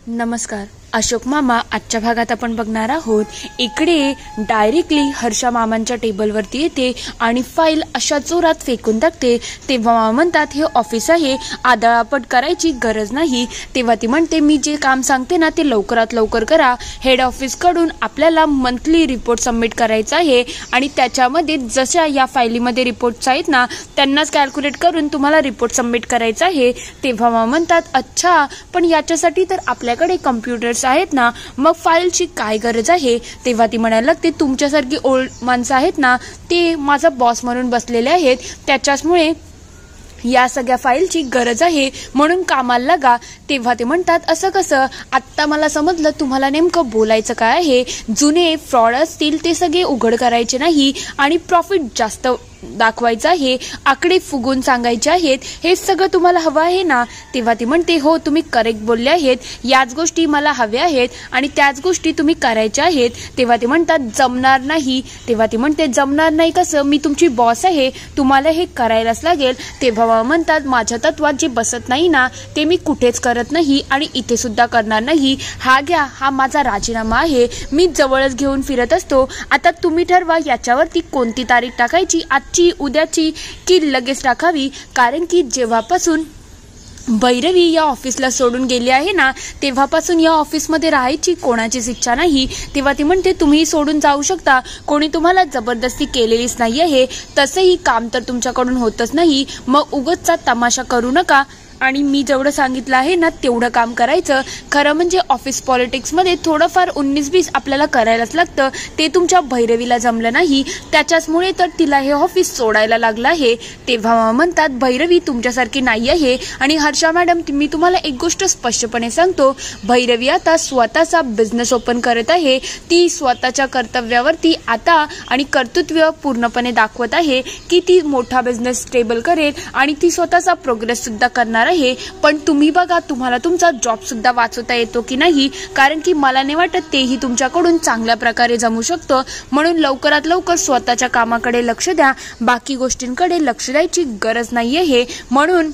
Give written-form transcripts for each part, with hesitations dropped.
नमस्कार. अशोक मामा आजच्या भागात आपण बघणार आहोत. इकडे डायरेक्टली हर्षा मामांच्या टेबलवरती येते आणि फाईल अशा जोरात फेकून टाकते. तेव्हा मामा म्हणतात, हे ऑफिस आहे, आदळापट करायची गरज नाही. तेव्हा ती म्हणते, मी जे काम सांगते ना ते लवकरात लवकर करा. हेड ऑफिसकडून आपल्याला मंथली रिपोर्ट सबमिट करायचा आहे आणि त्याच्यामध्ये जशा या फाईलीमध्ये रिपोर्ट्स आहेत ना त्यांनाच कॅल्क्युलेट करून तुम्हाला रिपोर्ट सबमिट करायचा आहे. तेव्हा मामा म्हणतात, अच्छा, पण याच्यासाठी तर आपल्याकडे कम्प्युटर्स आहेत ना, मग फाईलची काय गरज आहे. तेव्हा ती म्हणायला लागते, तुमच्यासारखी ओल्ड माणसं आहेत ना, ते माझा बॉस म्हणून बसलेले आहेत, त्याच्यामुळे या सगळ्या फाईलची गरज आहे, म्हणून कामाला लागा. तेव्हा ते म्हणतात, असं कसं, आत्ता मला समजलं तुम्हाला नेमकं बोलायचं काय आहे. जुने फ्रॉड असतील ते सगळे उघड करायचे नाही आणि प्रॉफिट जास्त दाखवायचं आहे, आकडे फुगून सांगायचे आहेत, हे सगळं तुम्हाला हवं आहे ना. तेव्हा ती म्हणते, हो तुम्ही करेक्ट बोलले आहेत, याच गोष्टी मला हव्या आहेत आणि त्याच गोष्टी तुम्ही करायच्या आहेत. तेव्हा ते म्हणतात, जमणार नाही. तेव्हा ती म्हणते, जमणार नाही कसं, मी तुमची बॉस आहे, तुम्हाला हे करायलाच लागेल. तेव्हा म्हणतात, माझ्या तत्वात जे बसत नाही ना ते मी कुठेच करत नाही आणि इथे सुद्धा करणार नाही. हा घ्या, हा माझा राजीनामा आहे, मी जवळच घेऊन फिरत असतो. आता तुम्ही ठरवा याच्यावरती कोणती तारीख टाकायची, आजची, उद्याची की लगेच टाकावी. कारण की जेव्हापासून भैरवी या ऑफिसला सोडून गेली आहे ना तेव्हापासून या ऑफिसमध्ये राहायची कोणाचीच इच्छा नाही. तेव्हा ती म्हणते, तुम्ही सोडून जाऊ शकता, कोणी तुम्हाला जबरदस्ती केलेलीच नाही आहे, तसंही काम तर तुमच्याकडून होतच नाही, मग उगाचचा तमाशा करू नका आणि मी जेवढं सांगितलं आहे ना तेवढं काम करायचं. खरं म्हणजे ऑफिस पॉलिटिक्समध्ये थोडंफार 19-20 आपल्याला करायलाच लागतं, ते तुमच्या भैरवीला जमलं नाही, त्याच्याचमुळे तर तिला हे ऑफिस सोडायला लागलं आहे. तेव्हा म्हणतात, भैरवी तुमच्यासारखी नाही आहे आणि हर्षा मॅडम, मी तुम्हाला एक गोष्ट स्पष्टपणे सांगतो, भैरवी आता स्वतःचा बिझनेस ओपन करत आहे. ती स्वतःच्या कर्तव्यावरती आता आणि कर्तृत्व पूर्णपणे दाखवत आहे की ती मोठा बिझनेस स्टेबल करेल आणि ती स्वतःचा प्रोग्रेस सुद्धा करणार आहे. पण तुम्ही बघा, तुम्हाला तुमचा जॉब सुद्धा वाचवता येतो की नाही, कारण की मला नाही वाटत तेही तुमच्याकडून चांगल्या प्रकारे जमू शकतं. म्हणून लवकरात लवकर स्वतःच्या कामाकडे लक्ष द्या, बाकी गोष्टींकडे लक्ष द्यायची गरज नाहीये. म्हणून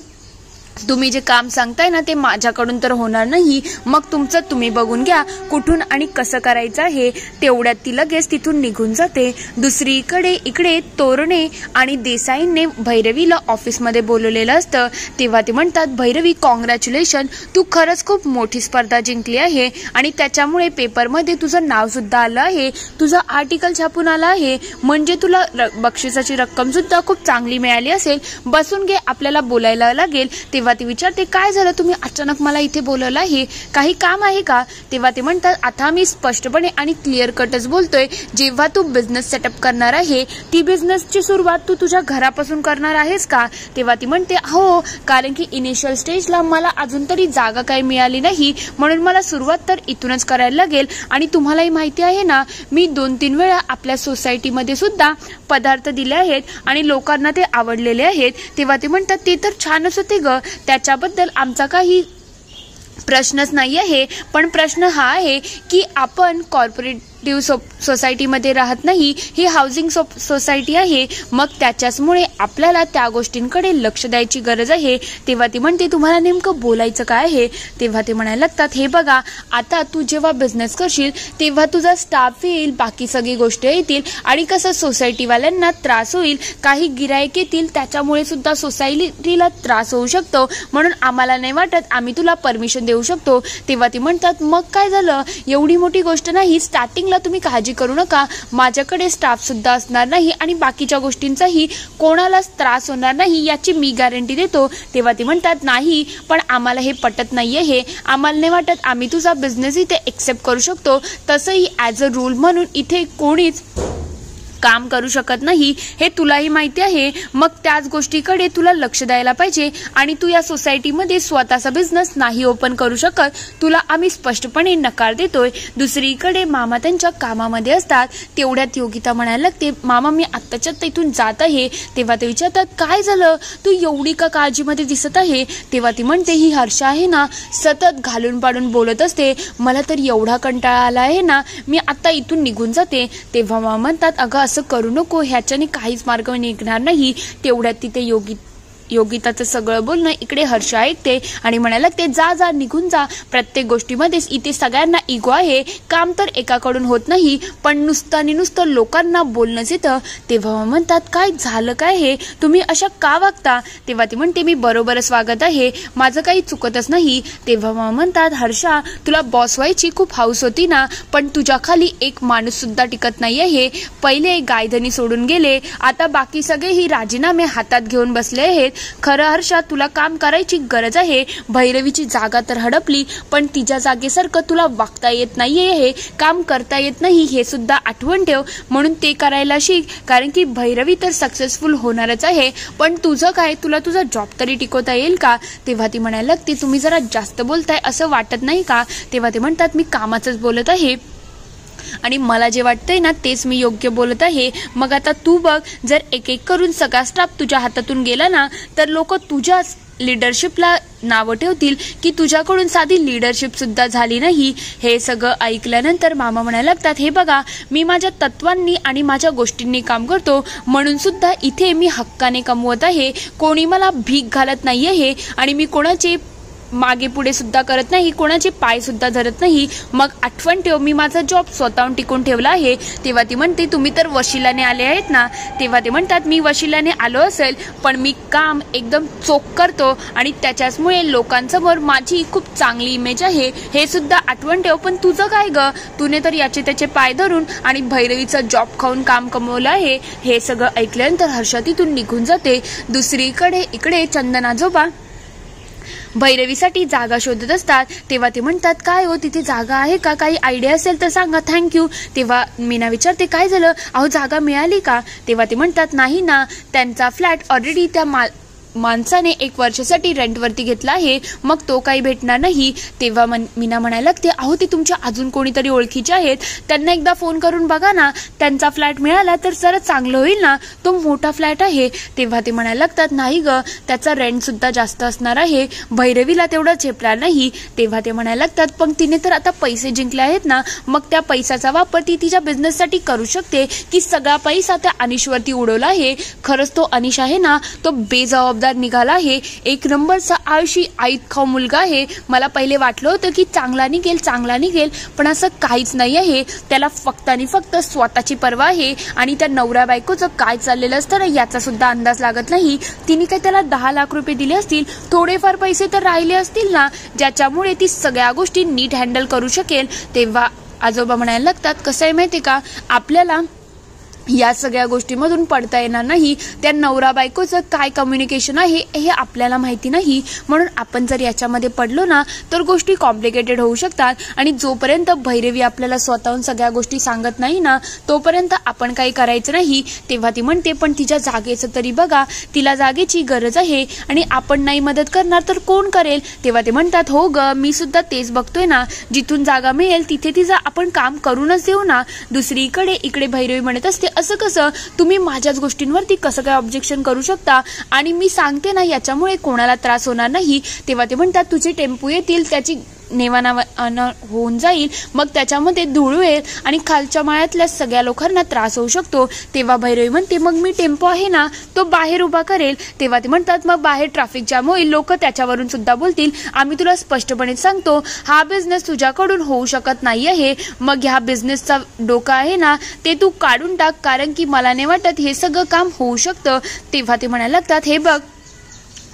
तुम्ही जे काम सांगताय ना ते माझ्याकडून तर होणार नाही, मग तुमचं तुम्ही बघून घ्या कुठून आणि कसं करायचं आहे. तेवढ्यात ती लगेच तिथून निघून जाते. दुसरीकडे इकडे तोरणे आणि देसाईंनी भैरवीला ऑफिसमध्ये बोलवलेलं असतं. तेव्हा ते म्हणतात, भैरवी कॉंग्रॅच्युलेशन, तू खरंच खूप मोठी स्पर्धा जिंकली आहे आणि त्याच्यामुळे पेपरमध्ये तुझं नाव सुद्धा आलं आहे, तुझं आर्टिकल छापून आलं आहे, म्हणजे तुला बक्षिसाची रक्कम सुद्धा खूप चांगली मिळाली असेल. बसून घे, आपल्याला बोलायला लागेल. तेव्हा ती विचारते, काय झालं, तुम्ही अचानक मला इथे बोलवलं आहे, काही काम आहे का. तेव्हा ते म्हणतात, आता मी स्पष्टपणे आणि क्लिअर कटच बोलतोय, जेव्हा तू बिझनेस सेटअप करणार आहे ती बिझनेसची सुरुवात तू तुझ्या घरापासून करणार आहेस का. तेव्हा ती म्हणते, हो, कारण की इनिशियल स्टेजला मला अजून तरी जागा काही मिळाली नाही, म्हणून मला सुरुवात तर इथूनच करायला लागेल. आणि तुम्हालाही माहिती आहे ना, मी 2-3 वेळा आपल्या सोसायटीमध्ये सुद्धा पदार्थ दिले आहेत आणि लोकांना ते आवडलेले आहेत. तेव्हा ते म्हणतात, ते तर छानच होते ग, त्याच्याबद्दल आमचा काही प्रश्नच नाही आहे, पण प्रश्न हा आहे की आपण कॉर्पोरेटिव्ह सोसायटीमध्ये राहत नाही, ही हाऊसिंग सोसायटी आहे, मग त्याच्याचमुळे आपल्याला त्या गोष्टींकडे लक्ष द्यायची गरज आहे. तेव्हा ती म्हणते, तुम्हाला नेमकं बोलायचं काय आहे. तेव्हा ते म्हणायला लागतात, हे बघा, आता तू जेव्हा बिझनेस करशील तेव्हा तुझा स्टाफ येईल, बाकी सगळी गोष्ट येतील आणि कसं सोसायटीवाल्यांना त्रास होईल, काही गिराईक येतील, त्याच्यामुळे सुद्धा सोसायटीला त्रास होऊ शकतो, म्हणून आम्हाला नाही वाटत आम्ही तुला परमिशन देऊ शकतो. तेव्हा ती म्हणतात, मग काय झालं, एवढी मोठी गोष्ट नाही, स्टार्टिंगला तुम्ही काळजी करू नका, माझ्याकडे स्टाफ सुद्धा असणार नाही आणि बाकीच्या गोष्टींचाही कोणालाच त्रास होणार नाही याची मी गॅरंटी देतो. तेव्हा ते म्हणतात, नाही, पण आम्हाला हे पटत नाहीये, हे आम्हाला नाही वाटत आम्ही तुझा बिझनेस इथे एक्सेप्ट करू शकतो. तसंही ॲज अ रूल म्हणून इथे कोणीच काम करू शकत नाही, हे तुलाही माहिती आहे, मग त्याच गोष्टीकडे तुला लक्ष द्यायला पाहिजे आणि तू या सोसायटीमध्ये स्वतःचा बिझनेस नाही ओपन करू शकत, तुला आम्ही स्पष्टपणे नकार देतोय. दुसरीकडे मामा त्यांच्या कामामध्ये असतात. तेवढ्यात योगिता म्हणायला लागते, मामा मी आत्ताच्या इथून जात आहे. तेव्हा ते विचारतात, काय झालं, तू एवढी का काळजीमध्ये दिसत आहे. तेव्हा ती म्हणते, ही हर्षा आहे ना, सतत घालून पाडून बोलत असते, मला तर एवढा कंटाळा आला आहे ना, मी आता इथून निघून जाते. तेव्हा मामा म्हणतात, अगं असं करू नको, ह्याच्याने काहीच मार्ग निघणार नाही. तेवढ्यात तिथे योगिताचं सगळं बोलणं इकडे हर्ष ऐकते आणि म्हणायला लागते, जा जा निघून जा, प्रत्येक गोष्टीमध्येच इथे सगळ्यांना इगो आहे, काम तर एकाकडून होत नाही पण नुसतं लोकांना बोलणंच येतं. तेव्हा म्हणतात, काय झालं काय हे, तुम्ही अशा का वागता? तेव्हा ती म्हणते, मी बरोबरच वागत आहे, माझं काही चुकतच नाही. तेव्हा म्हणतात, हर्षा तुला बॉस व्हायची खूप हौस होती ना, पण तुझ्या खाली एक माणूस सुद्धा टिकत नाही आहे. पहिले गायधनी सोडून गेले, आता बाकी सगळेही राजीनामे हातात घेऊन बसले आहेत. खरं हर्षा तुला काम करायची गरज आहे. भैरवीची जागा तर हडपली पण तिच्या जागेसारखं तुला वागता येत नाहीये, हे काम करता येत नाही हे सुद्धा आठवण ठेव. म्हणून ते करायला शिक, कारण की भैरवी तर सक्सेसफुल होणारच आहे, पण तुझं काय, तुला तुझा जॉब तरी टिकवता येईल का? तेव्हा ती म्हणायला लागते, तुम्ही जरा जास्त बोलताय असं वाटत नाही का? तेव्हा ते म्हणतात, मी कामाचंच बोलत आहे आणि मला जे वाटतंय ना तेच मी योग्य बोलत आहे. मग आता तू बघ, जर एक एक करून सगळा स्टाफ तुझ्या हातातून गेला ना तर लोक तुझ्या लीडरशिपला नावं ठेवतील की तुझ्याकडून साधी लीडरशिप सुद्धा झाली नाही. हे सगळं ऐकल्यानंतर मामा म्हणायला लागतात, हे बघा मी माझ्या तत्वांनी आणि माझ्या गोष्टींनी काम करतो, म्हणून सुद्धा इथे मी हक्काने कमवत आहे. कोणी मला भीक घालत नाही आहे आणि मी कोणाचे मागे पुढे सुद्धा करत नाही, कोणाचे पाय सुद्धा धरत नाही. मग आठवण ठेव, मी माझा जॉब स्वतःहून टिकून ठेवला आहे. तेव्हा ती म्हणते, तुम्ही तर वशिलाने आले आहेत ना? तेव्हा ते म्हणतात, मी वशिलाने आलो असेल पण मी काम एकदम चोख करतो आणि त्याच्याचमुळे लोकांसमोर माझी खूप चांगली इमेज आहे, हे सुद्धा आठवण ठेव. पण तुझं काय ग, तूने तर याचे त्याचे पाय धरून आणि भैरवीचा जॉब खाऊन काम कमवलं आहे. हे सगळं ऐकल्यानंतर हर्षा तिथून निघून जाते. दुसरीकडे इकडे चंदन आजोबा भैरवीसाठी जागा शोधत असतात. तेव्हा ते म्हणतात, काय हो तिथे जागा आहे का, काही आयडिया असेल तर सांगा, थँक्यू. तेव्हा मीना विचारते, काय झालं, अहो जागा मिळाली का? तेव्हा ते म्हणतात, नाही ना, त्यांचा फ्लॅट ऑलरेडी त्या माणसाने 1 वर्षासाठी रेंटवरती घेतला आहे, मग तो काही भेटणार नाही. तेव्हा मीना म्हणायला लागते, अहो ते तुमच्या अजून कोणीतरी ओळखीचे आहेत, त्यांना एकदा फोन करून बघा ना, त्यांचा फ्लॅट मिळाला तर जरा चांगलं होईल ना, तो मोठा फ्लॅट आहे. तेव्हा ते म्हणायला लागतात, नाही ग, त्याचा रेंट सुद्धा जास्त असणार आहे, भैरवीला तेवढं झेपणार नाही. तेव्हा ते म्हणायला लागतात, पण तिने तर आता पैसे जिंकले आहेत ना, मग त्या पैशाचा वापर ती तिच्या बिझनेससाठी करू शकते की सगळा पैसा त्या अनिशवरती उडवला आहे. खरंच तो अनिश आहे ना, तो बेजबाबदार निघाला आहे, 1 नंबरचा आळशी आईत खाऊ मुलगा आहे. मला पहिले वाटलं होतं की चांगला निघेल पण असं काहीच नाही आहे. त्याला फक्त आणि फक्त स्वतःची पर्वा आहे आणि त्या नवरा बायकोचं काय चाललेलं असतं ना याचा सुद्धा अंदाज लागत नाही. तिने काय त्याला 10 लाख रुपये दिले असतील, थोडेफार पैसे तर राहिले असतील ना, ज्याच्यामुळे ती सगळ्या गोष्टी नीट हँडल करू शकेल. तेव्हा आजोबा म्हणायला लागतात, कसं आहे माहिती का, आपल्याला या सगळ्या गोष्टीमधून पडता येणार नाही. त्या नवरा बायकोचं काय कम्युनिकेशन आहे हे आपल्याला माहिती नाही, म्हणून आपण जर याच्यामध्ये पडलो ना तर गोष्टी कॉम्प्लिकेटेड होऊ शकतात. आणि जोपर्यंत भैरवी आपल्याला स्वतःहून सगळ्या गोष्टी सांगत नाही ना तोपर्यंत आपण काही करायचं नाही. तेव्हा ती म्हणते, पण तिच्या जागेचं तरी बघा, तिला जागेची गरज आहे आणि आपण नाही मदत करणार तर कोण करेल? तेव्हा ते म्हणतात, हो ग, मी सुद्धा तेच बघतोय ना, जिथून जागा मिळेल तिथे तिचं आपण काम करूनच देऊ ना. दुसरीकडे इकडे भैरवी म्हणत असते, असं कसं, तुम्ही माझ्याच गोष्टींवरती कसं काय ऑब्जेक्शन करू शकता, आणि मी सांगते ना याच्यामुळे कोणाला त्रास होणार नाही. तेव्हा ते म्हणतात, तुझे टेम्पो येतील, त्याची नेवाना होऊन जाईल, मग त्याच्यामध्ये धूळ येईल आणि खालच्या माळ्यातल्या सगळ्या लोकांना त्रास होऊ शकतो. तेव्हा भैरवी म्हणते, मग मी टेम्पो आहे ना तो बाहेर उभा करेल. तेव्हा ते म्हणतात, मग बाहेर ट्रॅफिक जाम होईल, लोक त्याच्यावरून सुद्धा बोलतील. आम्ही तुला स्पष्टपणे सांगतो, हा बिझनेस तुझ्याकडून होऊ शकत नाही आहे. मग ह्या बिझनेसचा डोका आहे ना ते तू काढून टाक, कारण की मला नाही वाटत हे सगळं काम होऊ शकतं. तेव्हा ते म्हणायला लागतात, हे बघ,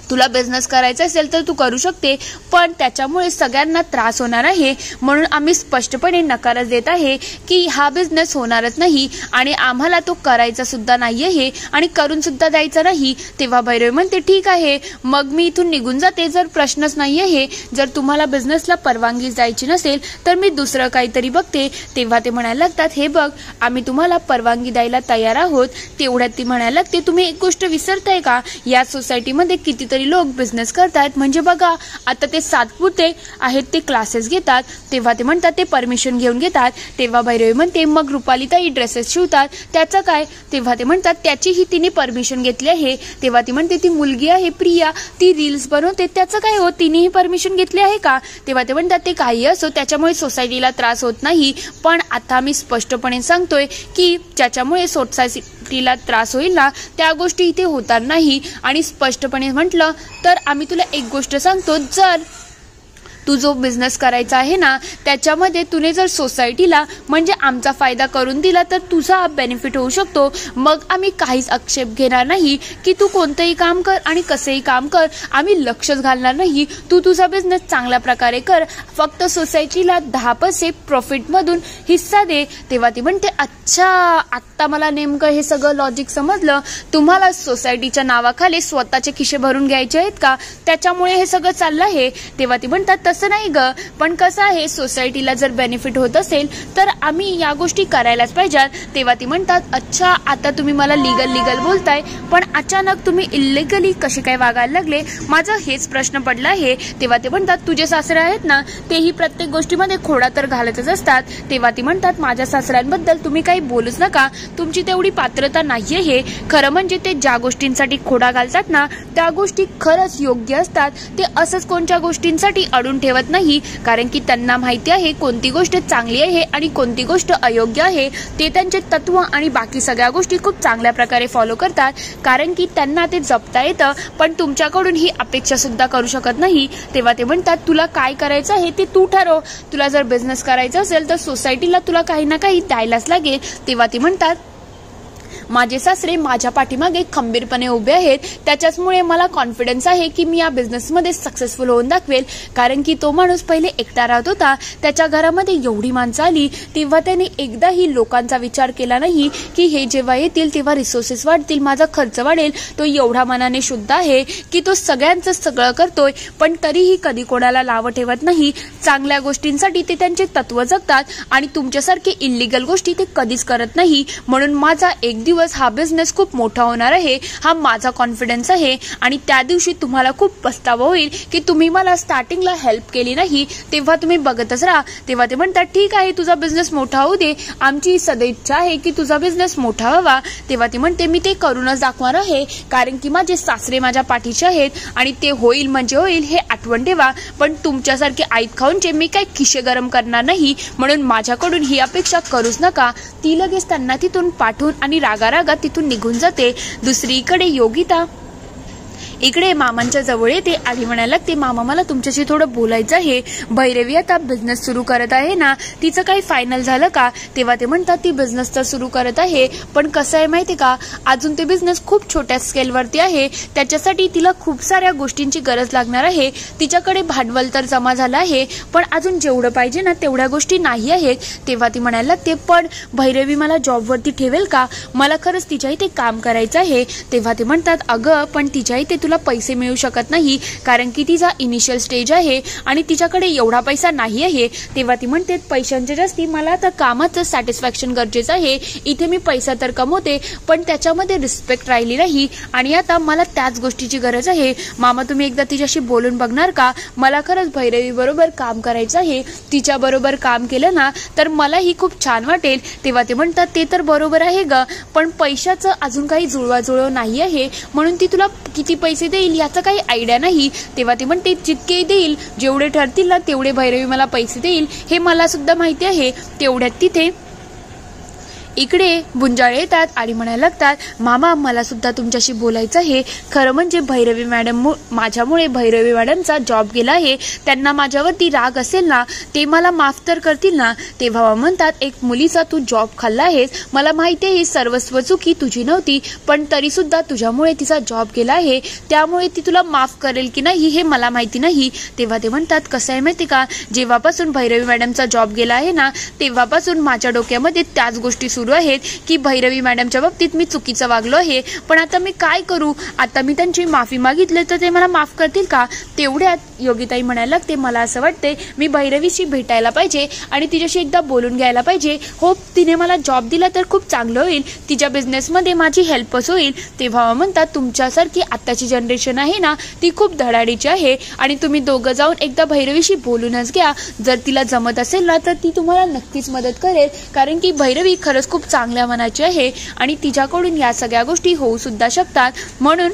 तुला बिझनेस करायचा असेल तर तू करू शकते, पण त्याच्यामुळे सगळ्यांना त्रास होणार आहे, म्हणून आम्ही स्पष्टपणे नकारच देत आहे की हा बिझनेस होणारच नाही आणि आम्हाला तो करायचा सुद्धा नाही आहे आणि करून सुद्धा द्यायचा नाही. तेव्हा भैरवी म्हणते, ठीक आहे, मग मी इथून निघून जाते, जर प्रश्नच नाही आहे. जर तुम्हाला बिझनेसला परवानगी द्यायची नसेल तर मी दुसरं काहीतरी बघते. तेव्हा ते म्हणायला लागतात, हे बघ, आम्ही तुम्हाला परवानगी द्यायला तयार आहोत. तेवढ्यात ती म्हणायला लागते, तुम्ही एक गोष्ट विसरताय का, या सोसायटीमध्ये कितीतरी लोक बिझनेस करतात, म्हणजे बघा आता ते सातपुते आहेत ते क्लासेस घेतात. तेव्हा ते म्हणतात ते परमिशन घेऊन घेतात. तेव्हा भैरवी म्हणते, मग रुपालीताई ड्रेसेस शिवतात, त्याचं काय? तेव्हा ते म्हणतात, त्याचीही तिने परमिशन घेतली आहे. तेव्हा ती म्हणते, ती मुलगी आहे प्रिया, ती रील्स बनवते, त्याचं काय हो, तिनेही परमिशन घेतली आहे का? तेव्हा ते म्हणतात, ते काही असो, त्याच्यामुळे सोसायटीला त्रास होत नाही, पण आता मी स्पष्टपणे सांगतोय की ज्याच्यामुळे सोसायटीला त्रास होईल ना त्या गोष्टी इथे होणार नाही. आणि स्पष्टपणे म्हटलं तर आम्ही तुला एक गोष्ट सांगतो, जर तू जो बिझनेस करायचा आहे ना त्याच्यामध्ये तुने जर सोसायटीला म्हणजे आमचा फायदा करून दिला तर तुझा बेनिफिट होऊ शकतो. मग आम्ही काहीच आक्षेप घेणार नाही की तू कोणतंही काम कर आणि कसंही काम कर, आम्ही लक्षच घालणार नाही. तू तुझा बिझनेस चांगल्या प्रकारे कर, फक्त सोसायटीला 10% प्रॉफिटमधून हिस्सा दे. तेव्हा ती म्हणते अच्छा, आत्ता मला नेमकं हे सगळं लॉजिक समजलं. तुम्हाला सोसायटीच्या नावाखाली स्वतःचे खिशे भरून घ्यायचे आहेत का, त्याच्यामुळे हे सगळं चाललं आहे. तेव्हा ती म्हणतात तसं नाही ग, पण कसं आहे सोसायटीला जर बेनिफिट होत असेल तर आम्ही या गोष्टी करायलाच पाहिजेत. तेव्हा ती म्हणतात अच्छा, आता तुम्ही मला लीगल बोलताय, पण अचानक तुम्ही इल्लिगली कसे काय वागायला लागले, माझा हेच प्रश्न पडला आहे. तेव्हा ते म्हणतात तुझे सासरे आहेत ना तेही प्रत्येक गोष्टीमध्ये खोडा तर घालतच असतात. तेव्हा ती म्हणतात माझ्या सासऱ्यांबद्दल तुम्ही काही बोलूच नका, तुमची तेवढी पात्रता नाहीये. हे खरं म्हणजे ते ज्या गोष्टींसाठी खोडा घालतात ना त्या गोष्टी खरंच योग्य असतात. ते असंच कोणत्या गोष्टींसाठी अडून ठेवत नाही, कारण की त्यांना माहिती आहे कोणती गोष्ट चांगली आहे आणि कोणती गोष्ट अयोग्य आहे. ते त्यांचे तत्व आणि बाकी सगळ्या गोष्टी खूप चांगल्या प्रकारे फॉलो करतात, कारण की त्यांना ते जपता येतं, पण तुमच्याकडून ही अपेक्षा सुद्धा करू शकत नाही. तेव्हा ते म्हणतात तुला काय करायचं आहे ते तू ठरव, तुला जर बिझनेस करायचा असेल तर सोसायटीला तुला काही ना काही द्यायलाच लागेल. तेव्हा ते म्हणतात माझे सासरे माझ्या पाठीमागे खंबीरपणे उभे आहेत, त्याच्याचमुळे मला कॉन्फिडन्स आहे की मी या बिझनेसमध्ये सक्सेसफुल होऊन दाखवेल. कारण की तो माणूस पहिले एकटा राहत होता, त्याच्या घरामध्ये एवढी माणसं आली तेव्हा त्याने एकदाही लोकांचा विचार केला नाही की हे जेव्हा येतील तेव्हा रिसोर्सेस वाढतील, माझा खर्च वाढेल. तो एवढा मनाने शुद्ध आहे की तो सगळ्यांचं सगळं करतोय, पण तरीही कधी कोणाला लावं ठेवत नाही. चांगल्या गोष्टींसाठी ते त्यांचे तत्व जगतात आणि तुमच्यासारखे इल्लिगल गोष्टी ते कधीच करत नाही. म्हणून माझा एक दिवस हा बिझनेस खूप मोठा होणार आहे, हा माझा कॉन्फिडन्स आहे. आणि त्या दिवशी तुम्हाला खूप पस्तावा होईल की तुम्ही मला स्टार्टिंगला हेल्प केली नाही, तेव्हा तुम्ही बघतच राहा. तेव्हा ते म्हणतात ठीक आहे तुझा बिझनेस मोठा होऊ दे, आमची सदैच्छा आहे की तुझा बिझनेस मोठा व्हावा. तेव्हा ती म्हणते मी ते करूनच दाखवणार आहे, कारण की माझे सासरे माझ्या पाठीचे आहेत आणि ते होईल म्हणजे होईल हे आठवण ठेवा. पण तुमच्यासारखे आईत खाऊनचे मी काही खिशे गरम करणार नाही, म्हणून माझ्याकडून ही अपेक्षा करूच नका. ती लगेच त्यांना तिथून पाठवून आणि रागारागात तिथून निघून जाते. दुसरीकडे योगिता इकडे मामांच्या जवळ येते आणि म्हणायला लागते मामा मला तुमच्याशी थोडं बोलायचं आहे. भैरवी आता बिझनेस सुरू करत आहे ना, तिचं काही फायनल झालं का. तेव्हा ते म्हणतात ती बिझनेस तर सुरू करत आहे, पण कसं आहे माहिती का, अजून ते बिझनेस खूप छोट्या स्केलवरती आहे, त्याच्यासाठी तिला खूप साऱ्या गोष्टींची गरज लागणार आहे. तिच्याकडे भांडवल तर जमा झालं आहे, पण अजून जेवढं पाहिजे ना तेवढ्या गोष्टी नाही आहेत. तेव्हा ती म्हणायला लागते पण भैरवी मला जॉबवरती ठेवेल का, मला खरंच तिच्या इथे काम करायचं आहे. तेव्हा ते म्हणतात अगं पण तिच्या इथे तुला पैसे मिळू शकत नाही, कारण की तिचा इनिशियल स्टेज आहे आणि तिच्याकडे एवढा पैसा नाही आहे. तेव्हा ती म्हणते पैशांच्या जास्ती मला आता कामाचं सॅटिस्फॅक्शन गरजेचं आहे. इथे मी पैसा तर कमवते पण त्याच्यामध्ये रिस्पेक्ट राहिली नाही आणि आता मला त्याच गोष्टीची गरज आहे. मामा तुम्ही एकदा तिच्याशी बोलून बघणार का, मला खरंच भैरवी बरोबर काम करायचं आहे, तिच्या बरोबर काम केलं ना तर मलाही खूप छान वाटेल. तेव्हा ते म्हणतात ते तर बरोबर आहे ग, पण पैशाचं अजून काही जुळवाजुळव नाही आहे, म्हणून ती तुला किती पैसे देईल याचा काही आयडिया नाही. तेव्हा ते म्हणते जितके देईल जेवढे ठरतील ना तेवढे भैरवी मला पैसे देईल, हे मला सुद्धा माहिती आहे. तेवढ्यात तिथे इकडे गुंजाळे येतात आणि म्हणायला लागतात मामा मला सुद्धा तुमच्याशी बोलायचं आहे. खरं म्हणजे भैरवी मॅडम माझ्यामुळे भैरवी मॅडमचा जॉब गेला आहे, त्यांना माझ्यावरती राग असेल ना ते मला माफ तर करतील ना. तेव्हा म्हणतात एक मुलीचा तू जॉब खाल्ला आहेस, मला माहिती आहे ही सर्वस्व चुकी तुझी नव्हती, पण तरी सुद्धा तुझ्यामुळे तिचा जॉब गेला आहे, त्यामुळे ती तुला माफ करेल की नाही हे मला माहिती नाही. तेव्हा ते म्हणतात कसं आहे माहिती का, जेव्हापासून भैरवी मॅडमचा जॉब गेला आहे ना तेव्हापासून माझ्या डोक्यामध्ये त्याच गोष्टी सुरू आहेत की भैरवी मॅडमच्या बाबतीत मी चुकीचं वागलो आहे, पण आता मी काय करू, आता मी त्यांची माफी मागितली तर ते मला माफ करतील का. तेवढ्यात योगिताई म्हणायला लागते मला असं वाटते मी भैरवीशी भेटायला पाहिजे आणि तिच्याशी एकदा बोलून घ्यायला पाहिजे. हो तिने मला जॉब दिला तर खूप चांगलं होईल, तिच्या बिझनेसमध्ये माझी हेल्पच होईल. तेव्हा म्हणतात तुमच्यासारखी आत्ताची जनरेशन आहे ना ती खूप धडाडीची आहे आणि तुम्ही दोघं जाऊन एकदा भैरवीशी बोलूनच घ्या, जर तिला जमत असेल ना तर ती तुम्हाला नक्कीच मदत करेल, कारण की भैरवी खरंच खूप चांगल्या मनाची आहे आणि तिच्याकडून या सगळ्या गोष्टी होऊ सुद्धा शकतात. म्हणून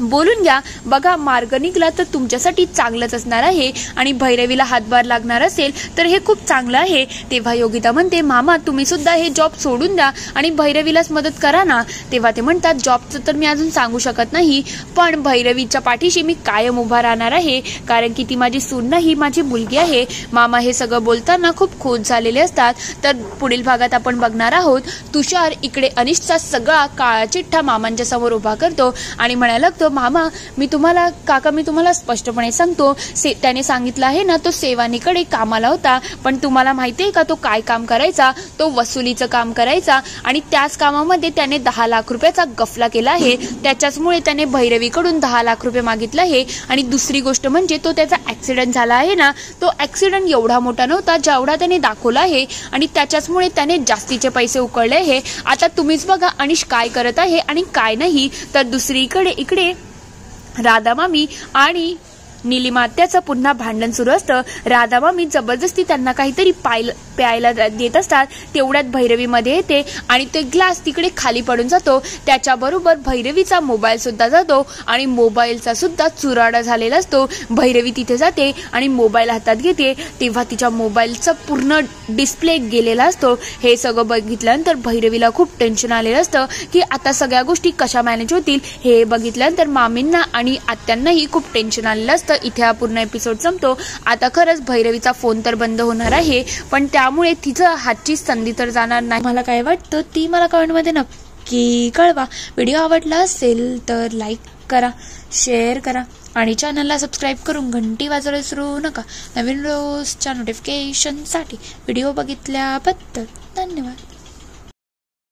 बोलून घ्या, बघा मार्ग निघाला तर तुमच्यासाठी चांगलंच असणार आहे आणि भैरवीला हातभार लागणार असेल तर हे खूप चांगलं आहे. तेव्हा योगिता म्हणते, मामा तुम्ही सुद्धा हे जॉब सोडून द्या आणि भैरवीलाच मदत करा ना. तेव्हा ते म्हणतात, जॉबचं तर मी अजून सांगू शकत नाही, पण भैरवीच्या पाठीशी मी कायम उभा राहणार आहे, कारण की ती माझी सून नाही, माझी मुलगी आहे. मामा हे सगळं बोलताना खूप खुश झालेले असतात. तर पुढील भागात आपण बघणार आहोत, तुषार इकडे अनिशचा सगळा काळा चिठ्ठा मामांच्या समोर उभा करतो आणि म्हणायला लागतो, मामा मी तुम्हाला स्पष्टपणे सांगतो, त्याने सांगितलं आहे ना, तो सेवानीकडे कामाला होता, पण तुम्हाला माहिती आहे का तो काय काम करायचा? तो वसुलीचं काम करायचा आणि त्याच कामामध्ये त्याने 10 लाख रुपयाचा गफला केला आहे. त्याच्याचमुळे त्याने भैरवीकडून 10 लाख रुपये मागितले आहे. आणि दुसरी गोष्ट म्हणजे तो त्याचा ऍक्सिडेंट झाला आहे ना, तो ऍक्सिडेंट एवढा मोठा नव्हता जेवढा त्याने दाखवला आहे आणि त्याच्याचमुळे त्याने जास्तीचे पैसे उकळले आहे. आता तुम्हीच बघा अनिश काय करत आहे आणि काय नाही. तर दुसरीकडे इकडे राधामामी आणि नीलिमा आत्याचं पुन्हा भांडण सुरू असतं. राधामामी जबरदस्ती त्यांना काहीतरी प्यायला देत असतात. तेवढ्यात भैरवीमध्ये येते आणि ते ग्लास तिकडे खाली पडून जातो. त्याच्याबरोबर भैरवीचा मोबाईल सुद्धा जातो आणि मोबाईलचा सुद्धा चुराडा झालेला असतो. भैरवी तिथे जाते आणि मोबाईल हातात घेते, तेव्हा तिच्या मोबाईलचा पूर्ण डिस्प्ले गेलेला असतो. हे सगळं बघितल्यानंतर भैरवीला खूप टेन्शन आलेलं असतं की आता सगळ्या गोष्टी कशा मॅनेज होतील. हे बघितल्यानंतर मामींना आणि आत्यांनाही खूप टेन्शन आलेलं असतं. इथे हा पूर्ण एपिसोड संपतो. आता खरंच भैरवीचा फोन तर बंद होणार आहे, पण त्यामुळे तिचं हातची संधी तर जाणार नाही. मला काय वाटतं ती मला कमेंटमध्ये नक्की कळवा. व्हिडिओ आवडला असेल तर लाईक करा, शेअर करा आणि चॅनलला सबस्क्राईब करून घंटी वाजवायला विसरू नका. नवीन रोजच्या नोटिफिकेशनसाठी. व्हिडिओ बघितल्याबद्दल धन्यवाद.